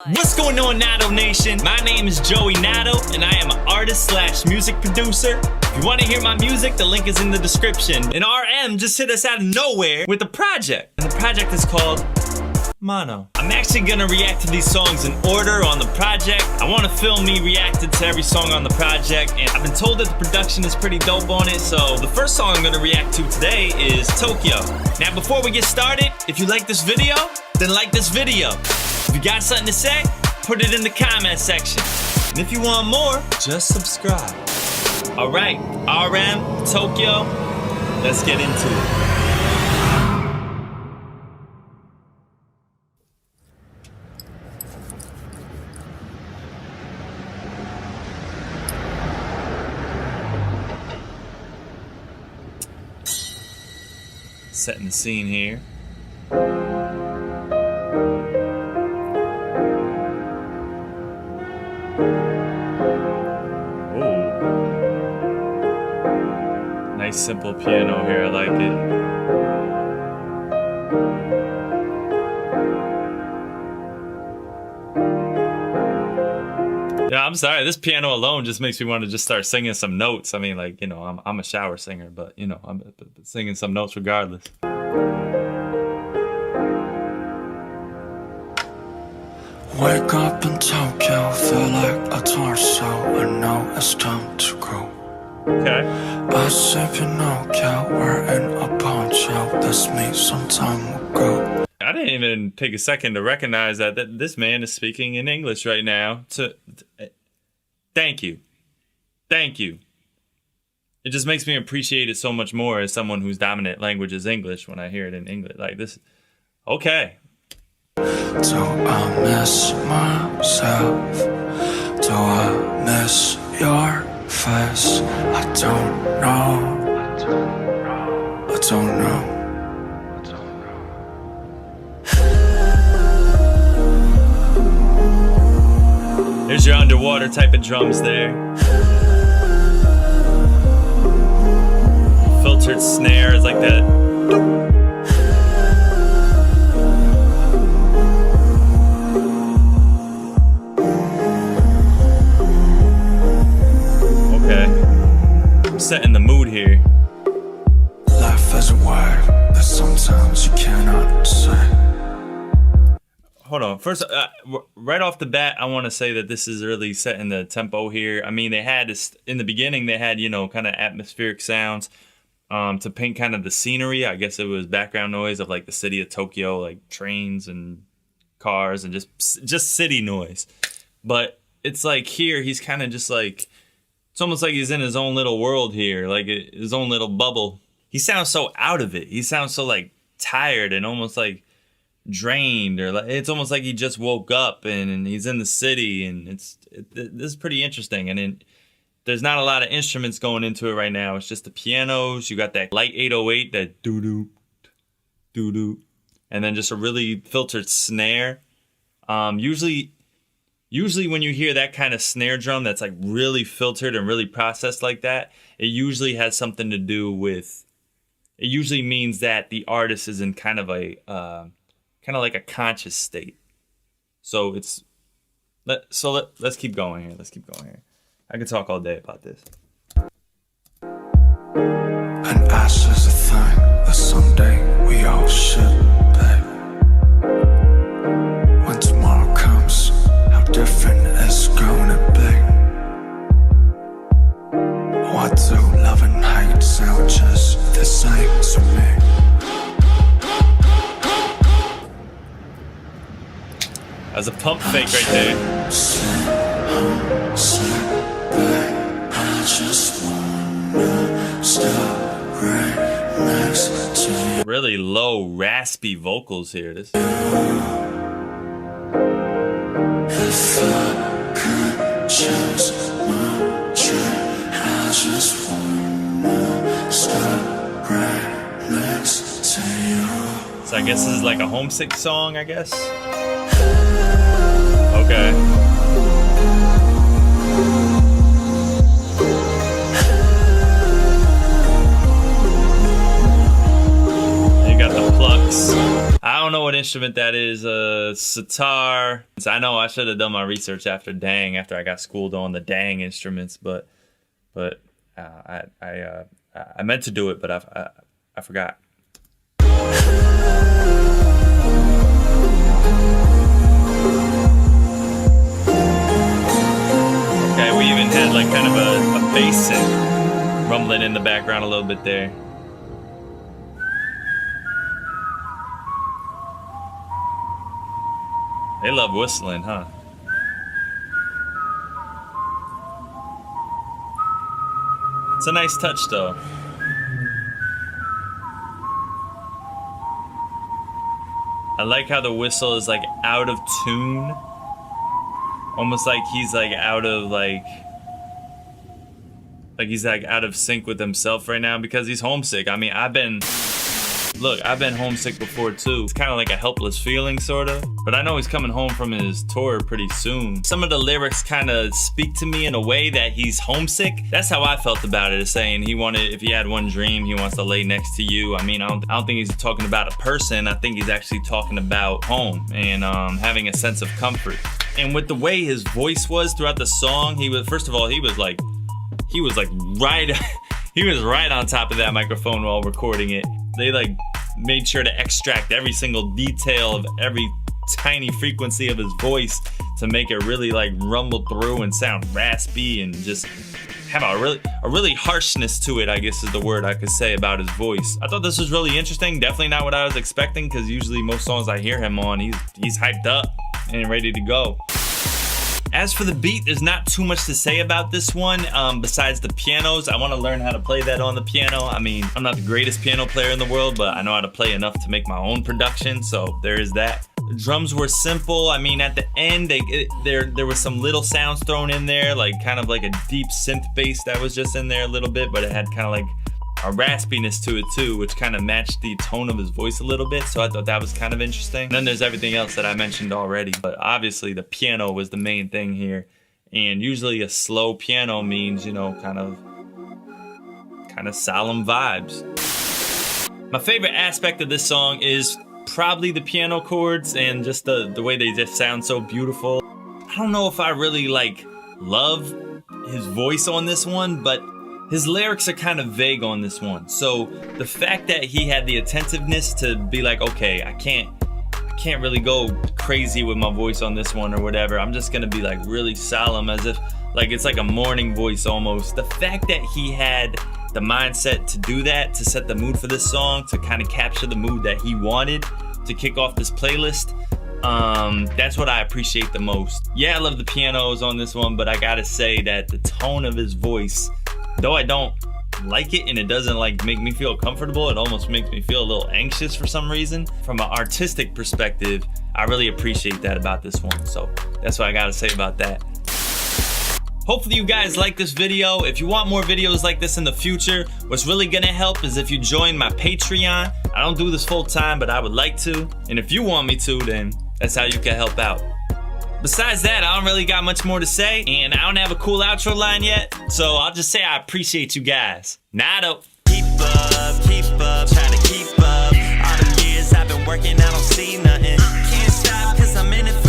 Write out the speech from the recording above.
What's going on, Nato Nation? My name is Joey Nato, and I am an artist slash music producer. If you want to hear my music, the link is in the description. And RM just hit us out of nowhere with a project. And the project is called Mono. I'm actually gonna react to these songs in order on the project. I want to film me reacting to every song on the project, and I've been told that the production is pretty dope on it, so the first song I'm gonna react to today is Tokyo. Now before we get started, if you like this video, then like this video. If you got something to say, put it in the comment section. And if you want more, just subscribe. Alright, RM, Tokyo, let's get into it. Setting the scene here. Nice simple piano here, I like it. Yeah, I'm sorry, this piano alone just makes me want to just start singing some notes. I mean, like, you know, I'm a shower singer, but, you know, I'm singing some notes regardless. Wake up in Tokyo, feel like a torso. I know it's time to go. Okay. I say Pinocchio, we're in a poncho. That's me some time ago. I didn't even take a second to recognize that this man is speaking in English right now. Thank you. Thank you. It just makes me appreciate it so much more as someone whose dominant language is English when I hear it in English. Like this. Okay. Do I miss myself? Do I miss your face? I don't know. I don't know. There's your underwater type of drums there. Filtered snares like that. Setting the mood here. Life is a word that sometimes you cannot say. Hold on. First, right off the bat, I want to say that this is really setting the tempo here. I mean, they had this in the beginning. They had, you know, kind of atmospheric sounds to paint kind of the scenery. I guess it was background noise of like the city of Tokyo, like trains and cars and just city noise. But it's like here, he's kind of just like. It's almost like he's in his own little world here, like his own little bubble. He sounds so out of it. He sounds so like tired and almost like drained, or like it's almost like he just woke up and he's in the city, and this is pretty interesting. And there's not a lot of instruments going into it right now. It's just the pianos. You got that light 808, that doo-doo, doo-doo, and then just a really filtered snare. Usually when you hear that kind of snare drum that's like really filtered and really processed like that, it usually has something to do with, it usually means that the artist is in kind of like a conscious state. So let's keep going here. Let's keep going here. I could talk all day about this. And ash is a thing that someday we all should pay. When tomorrow comes, different it's gonna be. What do love and hate sound just the same to me? That's a pump fake right there. I just wanna stop right next to you. Really low, raspy vocals here. This. If I could choose my dream, I just wanna stop right next to you. So I guess this is like a homesick song, I guess. Okay. instrument that is a sitar. So I know I should have done my research after I got schooled on the dang instruments, but I meant to do it, but I forgot. Okay, we even had like kind of a bass synth rumbling in the background a little bit there. They love whistling, huh? It's a nice touch, though. I like how the whistle is like out of tune. Almost like he's like out of he's like out of sync with himself right now because he's homesick. I mean, I've been homesick before too. It's kind of like a helpless feeling, sort of. But I know he's coming home from his tour pretty soon. Some of the lyrics kind of speak to me in a way that he's homesick. That's how I felt about it, is saying if he had one dream, he wants to lay next to you. I mean, I don't think he's talking about a person. I think he's actually talking about home and having a sense of comfort. And with the way his voice was throughout the song, he was right on top of that microphone while recording it. They like made sure to extract every single detail of every tiny frequency of his voice to make it really like rumble through and sound raspy and just have a really harshness to it, I guess is the word I could say about his voice. I thought this was really interesting. Definitely not what I was expecting, because usually most songs I hear him on, he's hyped up and ready to go. As for the beat, there's not too much to say about this one besides the pianos. I want to learn how to play that on the piano. I mean, I'm not the greatest piano player in the world, but I know how to play enough to make my own production, so there is that. The drums were simple. I mean, at the end, there was some little sounds thrown in there, like kind of like a deep synth bass that was just in there a little bit, but it had kind of like a raspiness to it too, which kind of matched the tone of his voice a little bit, so I thought that was kind of interesting. And then there's everything else that I mentioned already, but obviously the piano was the main thing here, and usually a slow piano means, you know, kind of solemn vibes. My favorite aspect of this song is probably the piano chords and just the way they just sound so beautiful. I don't know if I really like love his voice on this one, but his lyrics are kind of vague on this one. So the fact that he had the attentiveness to be like, okay, I can't really go crazy with my voice on this one or whatever. I'm just gonna be like really solemn, as if like it's like a morning voice almost. The fact that he had the mindset to do that, to set the mood for this song, to kind of capture the mood that he wanted to kick off this playlist, that's what I appreciate the most. Yeah, I love the pianos on this one, but I gotta say that the tone of his voice, though I don't like it and it doesn't like make me feel comfortable, it almost makes me feel a little anxious for some reason. From an artistic perspective, I really appreciate that about this one, so that's what I gotta say about that. Hopefully you guys like this video. If you want more videos like this in the future, what's really gonna help is if you join my Patreon. I don't do this full time, but I would like to, and if you want me to, then that's how you can help out. Besides that, I don't really got much more to say, and I don't have a cool outro line yet, so I'll just say I appreciate you guys. Nado. Keep up, try to keep up. All the years I've been working, I don't see nothing. Can't stop, cause I'm in it for